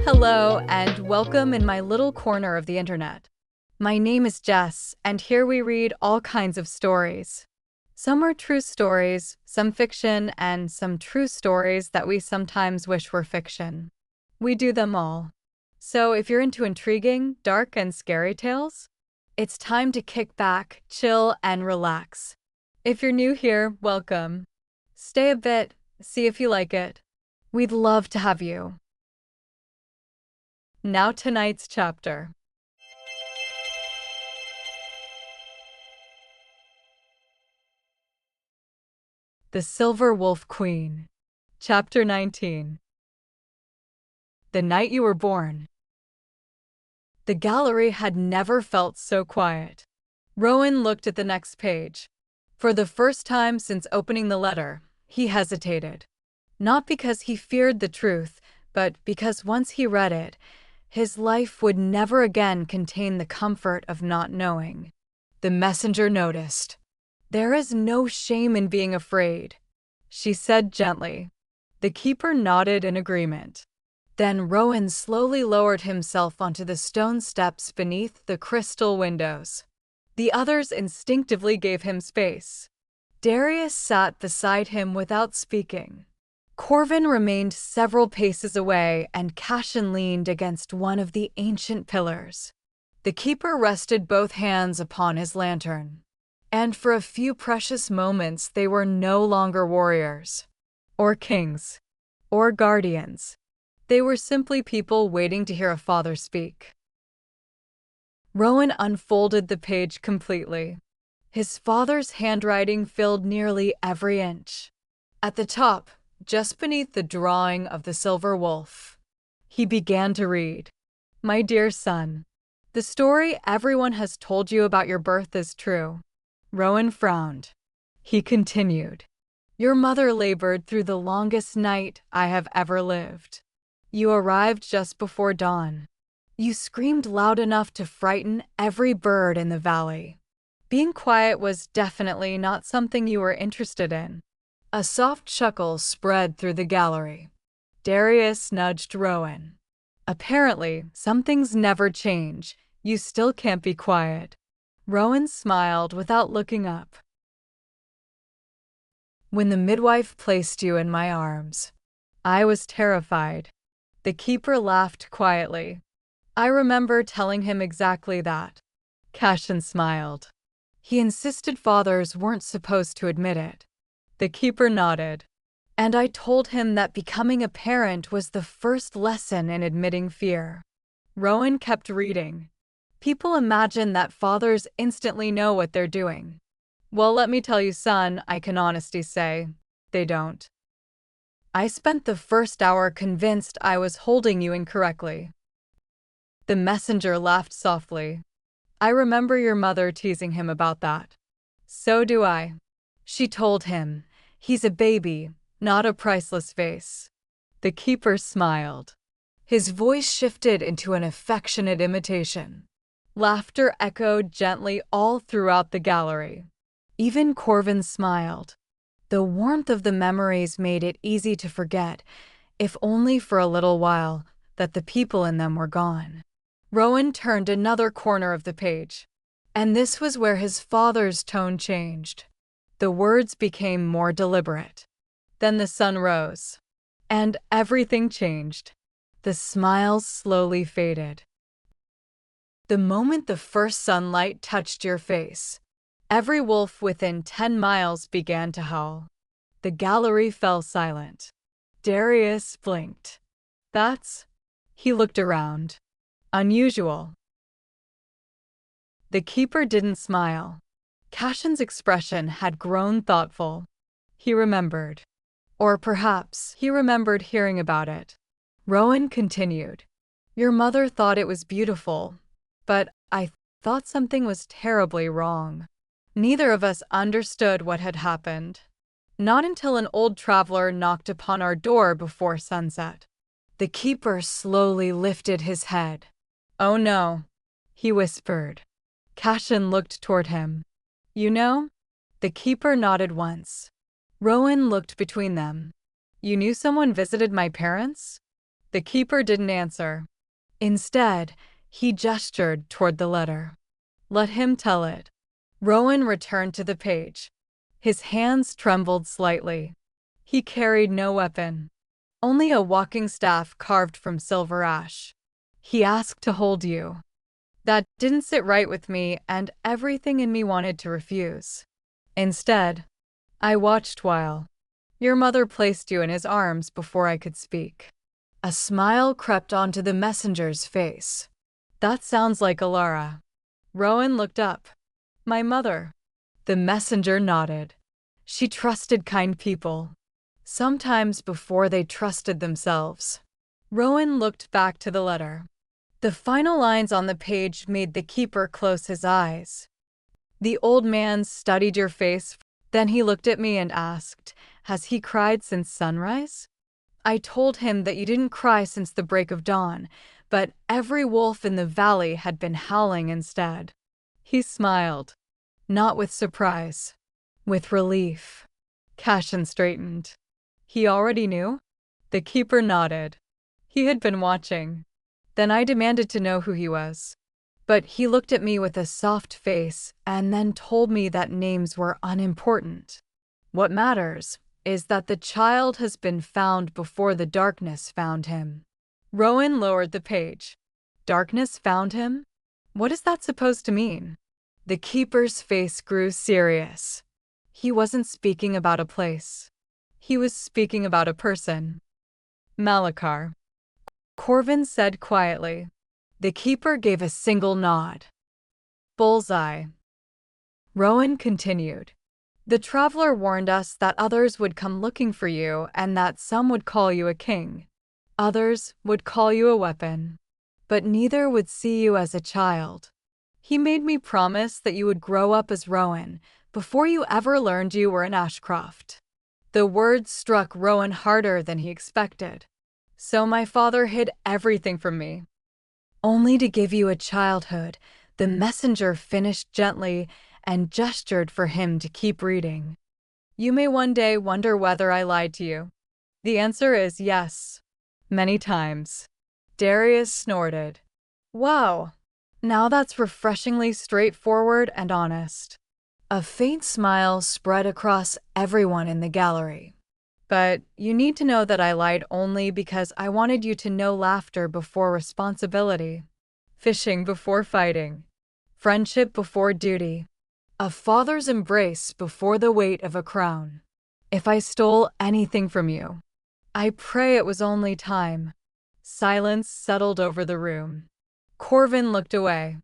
Hello, and welcome in my little corner of the internet. My name is Jess, and here we read all kinds of stories. Some are true stories, some fiction, and some true stories that we sometimes wish were fiction. We do them all. So if you're into intriguing, dark, and scary tales, it's time to kick back, chill, and relax. If you're new here, welcome. Stay a bit, see if you like it. We'd love to have you. Now tonight's chapter. The Silver Wolf Queen. Chapter 19. The Night You Were Born. The gallery had never felt so quiet. Rowan looked at the next page. For the first time since opening the letter, he hesitated. Not because he feared the truth, but because once he read it, his life would never again contain the comfort of not knowing. The messenger noticed. "There is no shame in being afraid," she said gently. The keeper nodded in agreement. Then Rowan slowly lowered himself onto the stone steps beneath the crystal windows. The others instinctively gave him space. Darius sat beside him without speaking. Corvin remained several paces away, and Cashin leaned against one of the ancient pillars. The keeper rested both hands upon his lantern, and for a few precious moments they were no longer warriors, or kings, or guardians. They were simply people waiting to hear a father speak. Rowan unfolded the page completely. His father's handwriting filled nearly every inch. At the top, just beneath the drawing of the silver wolf, he began to read. "My dear son, the story everyone has told you about your birth is true." Rowan frowned. He continued. "Your mother labored through the longest night I have ever lived. You arrived just before dawn. You screamed loud enough to frighten every bird in the valley. Being quiet was definitely not something you were interested in." A soft chuckle spread through the gallery. Darius nudged Rowan. "Apparently, some things never change. You still can't be quiet." Rowan smiled without looking up. "When the midwife placed you in my arms, I was terrified." The keeper laughed quietly. "I remember telling him exactly that." Cashin smiled. "He insisted fathers weren't supposed to admit it." The keeper nodded. "And I told him that becoming a parent was the first lesson in admitting fear." Rowan kept reading. "People imagine that fathers instantly know what they're doing. Well, let me tell you, son, I can honestly say, they don't. I spent the first hour convinced I was holding you incorrectly." The messenger laughed softly. "I remember your mother teasing him about that." "So do I." She told him, "He's a baby, not a priceless vase." The keeper smiled. His voice shifted into an affectionate imitation. Laughter echoed gently all throughout the gallery. Even Corvin smiled. The warmth of the memories made it easy to forget, if only for a little while, that the people in them were gone. Rowan turned another corner of the page, and this was where his father's tone changed. The words became more deliberate. Then the sun rose, and everything changed. The smiles slowly faded. "The moment the first sunlight touched your face, every wolf within 10 miles began to howl." The gallery fell silent. Darius blinked. "That's..." He looked around. "Unusual." The keeper didn't smile. Cashin's expression had grown thoughtful. He remembered. Or perhaps he remembered hearing about it. Rowan continued. "Your mother thought it was beautiful, but I thought something was terribly wrong. Neither of us understood what had happened. Not until an old traveler knocked upon our door before sunset." The keeper slowly lifted his head. "Oh no," he whispered. Cashin looked toward him. "You know?" The keeper nodded once. Rowan looked between them. You knew someone visited my parents? The keeper didn't answer. Instead, he gestured toward the letter. Let him tell it. Rowan returned to the page. His hands trembled slightly. He carried no weapon, only a walking staff carved from silver ash. He asked to hold you. That didn't sit right with me, and everything in me wanted to refuse. Instead, I watched while your mother placed you in his arms before I could speak. A smile crept onto the messenger's face. That sounds like Alara. Rowan looked up. My mother. The messenger nodded. She trusted kind people, sometimes before they trusted themselves. Rowan looked back to the letter. The final lines on the page made the keeper close his eyes. The old man studied your face, then he looked at me and asked, Has he cried since sunrise? I told him that you didn't cry since the break of dawn, but every wolf in the valley had been howling instead. He smiled, not with surprise, with relief. Cashin straightened. He already knew? The keeper nodded. He had been watching. Then I demanded to know who he was. But he looked at me with a soft face and then told me that names were unimportant. What matters is that the child has been found before the darkness found him. Rowan lowered the page. Darkness found him? What is that supposed to mean? The keeper's face grew serious. He wasn't speaking about a place. He was speaking about a person. Malachar. Corvin said quietly. The keeper gave a single nod. Bullseye. Rowan continued. The traveler warned us that others would come looking for you and that some would call you a king. Others would call you a weapon. But neither would see you as a child. He made me promise that you would grow up as Rowan before you ever learned you were an Ashcroft. The words struck Rowan harder than he expected. So my father hid everything from me. Only to give you a childhood, the messenger finished gently and gestured for him to keep reading. You may one day wonder whether I lied to you. The answer is yes. Many times. Darius snorted. Wow. Now that's refreshingly straightforward and honest. A faint smile spread across everyone in the gallery. But you need to know that I lied only because I wanted you to know laughter before responsibility, fishing before fighting, friendship before duty, a father's embrace before the weight of a crown. If I stole anything from you, I pray it was only time. Silence settled over the room. Corvin looked away.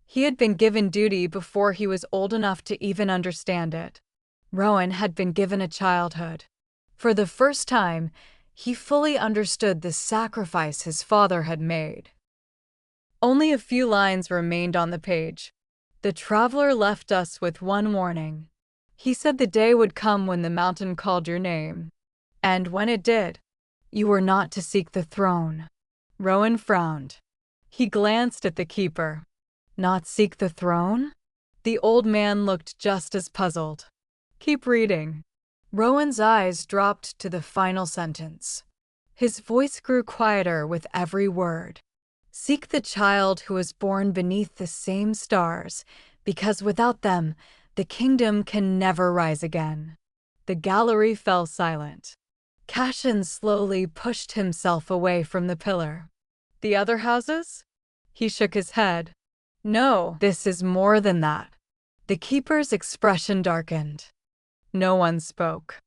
He had been given duty before he was old enough to even understand it. Rowan had been given a childhood. For the first time, he fully understood the sacrifice his father had made. Only a few lines remained on the page. The traveler left us with one warning. He said the day would come when the mountain called your name. And when it did, you were not to seek the throne. Rowan frowned. He glanced at the keeper. Not seek the throne? The old man looked just as puzzled. Keep reading. Rowan's eyes dropped to the final sentence. His voice grew quieter with every word. Seek the child who was born beneath the same stars, because without them, the kingdom can never rise again. The gallery fell silent. Cashin slowly pushed himself away from the pillar. The other houses? He shook his head. No, this is more than that. The keeper's expression darkened. No one spoke.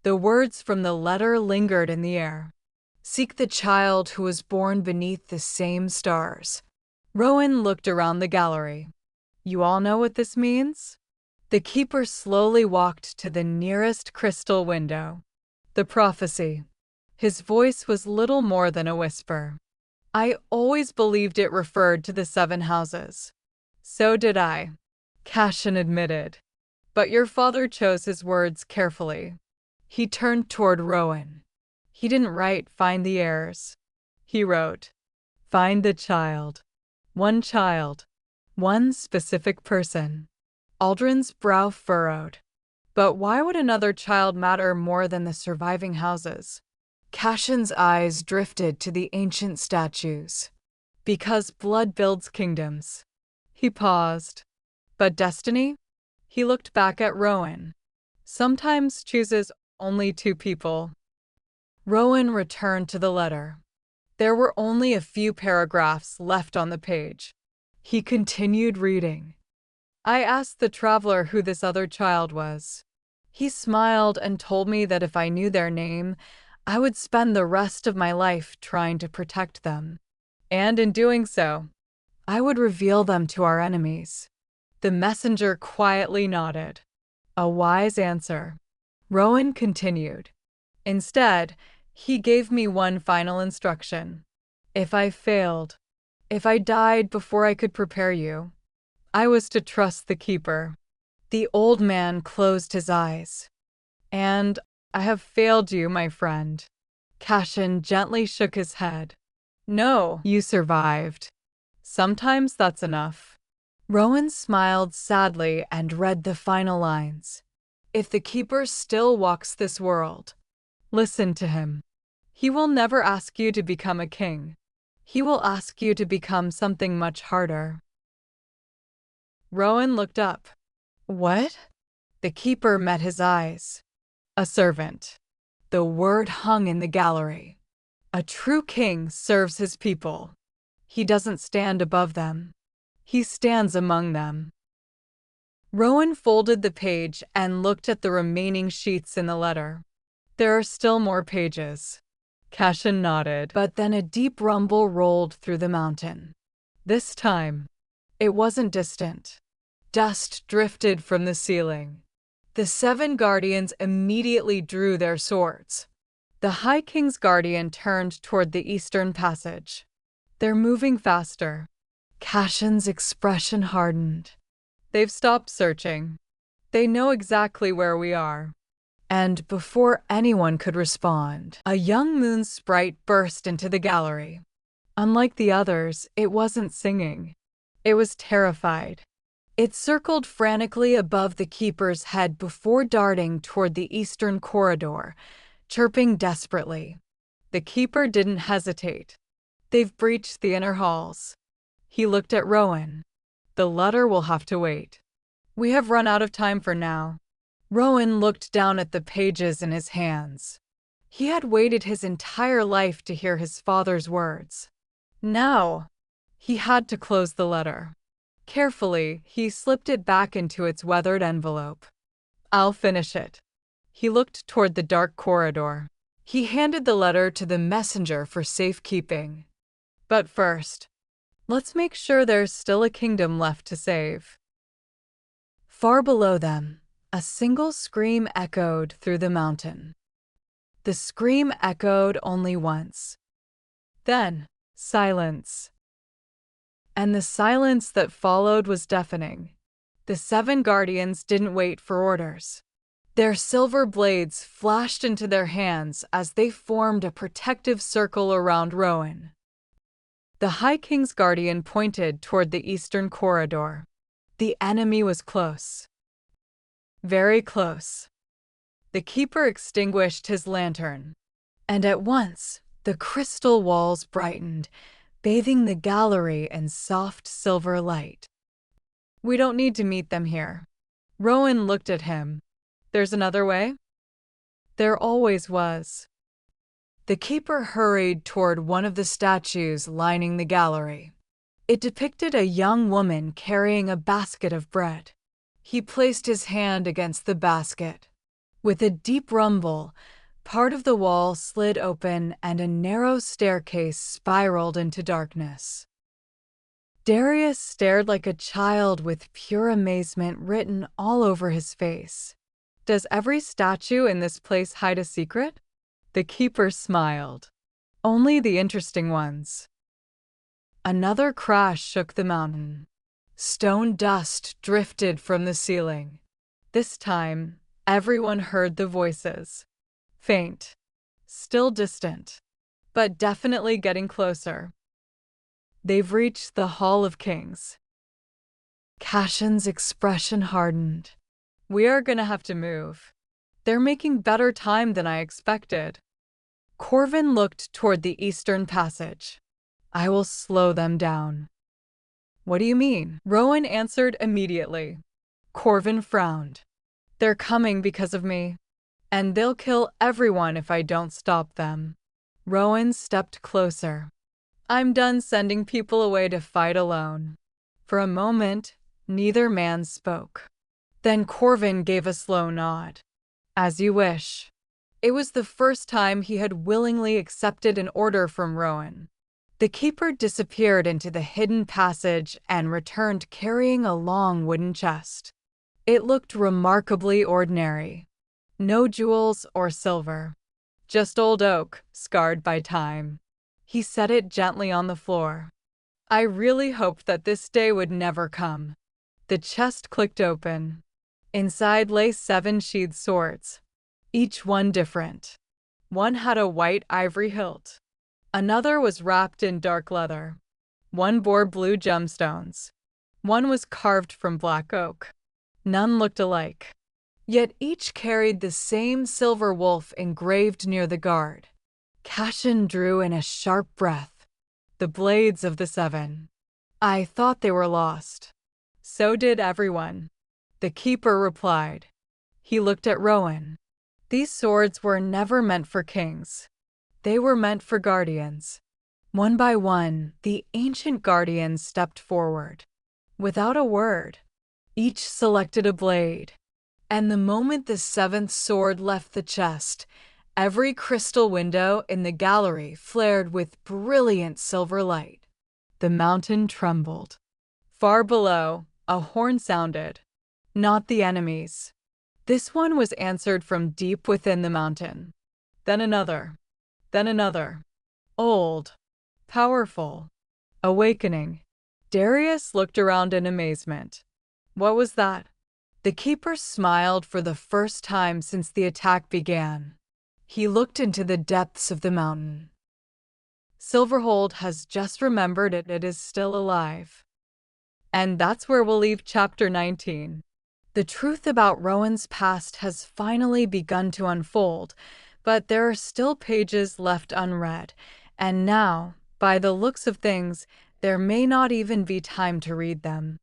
The words from the letter lingered in the air. Seek the child who was born beneath the same stars. Rowan looked around the gallery. You all know what this means? The keeper slowly walked to the nearest crystal window. The prophecy. His voice was little more than a whisper. I always believed it referred to the 7 houses. So did I, Cashin admitted. But your father chose his words carefully. He turned toward Rowan. He didn't write, find the heirs. He wrote, find the child. One child. One specific person. Aldrin's brow furrowed. But why would another child matter more than the surviving houses? Cashin's eyes drifted to the ancient statues. Because blood builds kingdoms. He paused. But destiny? He looked back at Rowan. Sometimes chooses only two people. Rowan returned to the letter. There were only a few paragraphs left on the page. He continued reading. I asked the traveler who this other child was. He smiled and told me that if I knew their name, I would spend the rest of my life trying to protect them. And in doing so, I would reveal them to our enemies. The messenger quietly nodded. A wise answer. Rowan continued. Instead, he gave me one final instruction. If I failed, if I died before I could prepare you, I was to trust the keeper. The old man closed his eyes. And I have failed you, my friend. Cashin gently shook his head. No, you survived. Sometimes that's enough. Rowan smiled sadly and read the final lines. If the keeper still walks this world, listen to him. He will never ask you to become a king. He will ask you to become something much harder. Rowan looked up. What? The keeper met his eyes. A servant. The word hung in the gallery. A true king serves his people. He doesn't stand above them. He stands among them. Rowan folded the page and looked at the remaining sheets in the letter. There are still more pages. Cashin nodded, but then a deep rumble rolled through the mountain. This time, it wasn't distant. Dust drifted from the ceiling. The 7 guardians immediately drew their swords. The High King's guardian turned toward the eastern passage. They're moving faster. Cashin's expression hardened. They've stopped searching. They know exactly where we are. And before anyone could respond, a young moon sprite burst into the gallery. Unlike the others, it wasn't singing. It was terrified. It circled frantically above the keeper's head before darting toward the eastern corridor, chirping desperately. The keeper didn't hesitate. They've breached the inner halls. He looked at Rowan. The letter will have to wait. We have run out of time for now. Rowan looked down at the pages in his hands. He had waited his entire life to hear his father's words. Now, he had to close the letter. Carefully, he slipped it back into its weathered envelope. I'll finish it. He looked toward the dark corridor. He handed the letter to the messenger for safekeeping. But first, let's make sure there's still a kingdom left to save. Far below them, a single scream echoed through the mountain. The scream echoed only once. Then, silence. And the silence that followed was deafening. The 7 guardians didn't wait for orders. Their silver blades flashed into their hands as they formed a protective circle around Rowan. The High King's guardian pointed toward the eastern corridor. The enemy was close. Very close. The keeper extinguished his lantern, and at once the crystal walls brightened, bathing the gallery in soft silver light. We don't need to meet them here. Rowan looked at him. There's another way? There always was. The keeper hurried toward one of the statues lining the gallery. It depicted a young woman carrying a basket of bread. He placed his hand against the basket. With a deep rumble, part of the wall slid open and a narrow staircase spiraled into darkness. Darius stared like a child with pure amazement written all over his face. Does every statue in this place hide a secret? The keeper smiled. Only the interesting ones. Another crash shook the mountain. Stone dust drifted from the ceiling. This time, everyone heard the voices. Faint. Still distant. But definitely getting closer. They've reached the Hall of Kings. Cashin's expression hardened. We are gonna have to move. They're making better time than I expected. Corvin looked toward the eastern passage. I will slow them down. What do you mean? Rowan answered immediately. Corvin frowned. They're coming because of me, and they'll kill everyone if I don't stop them. Rowan stepped closer. I'm done sending people away to fight alone. For a moment, neither man spoke. Then Corvin gave a slow nod. As you wish. It was the first time he had willingly accepted an order from Rowan. The keeper disappeared into the hidden passage and returned carrying a long wooden chest. It looked remarkably ordinary. No jewels or silver. Just old oak, scarred by time. He set it gently on the floor. I really hoped that this day would never come. The chest clicked open. Inside lay 7 sheathed swords, each one different. One had a white ivory hilt. Another was wrapped in dark leather. One bore blue gemstones. One was carved from black oak. None looked alike. Yet each carried the same silver wolf engraved near the guard. Cashin drew in a sharp breath. The blades of the 7. I thought they were lost. So did everyone. The keeper replied. He looked at Rowan. These swords were never meant for kings. They were meant for guardians. One by one, the ancient guardians stepped forward. Without a word, each selected a blade. And the moment the 7th sword left the chest, every crystal window in the gallery flared with brilliant silver light. The mountain trembled. Far below, a horn sounded. Not the enemies. This one was answered from deep within the mountain. Then another. Then another. Old. Powerful. Awakening. Darius looked around in amazement. What was that? The keeper smiled for the first time since the attack began. He looked into the depths of the mountain. Silverhold has just remembered it is still alive. And that's where we'll leave chapter 19. The truth about Rowan's past has finally begun to unfold, but there are still pages left unread, and now, by the looks of things, there may not even be time to read them.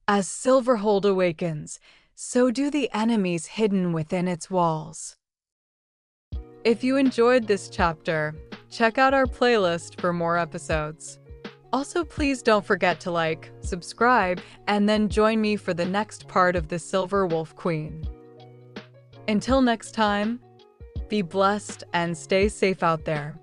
As Silverhold awakens, so do the enemies hidden within its walls. If you enjoyed this chapter, check out our playlist for more episodes. Also, please don't forget to like, subscribe, and then join me for the next part of the Silver Wolf Queen. Until next time, be blessed and stay safe out there.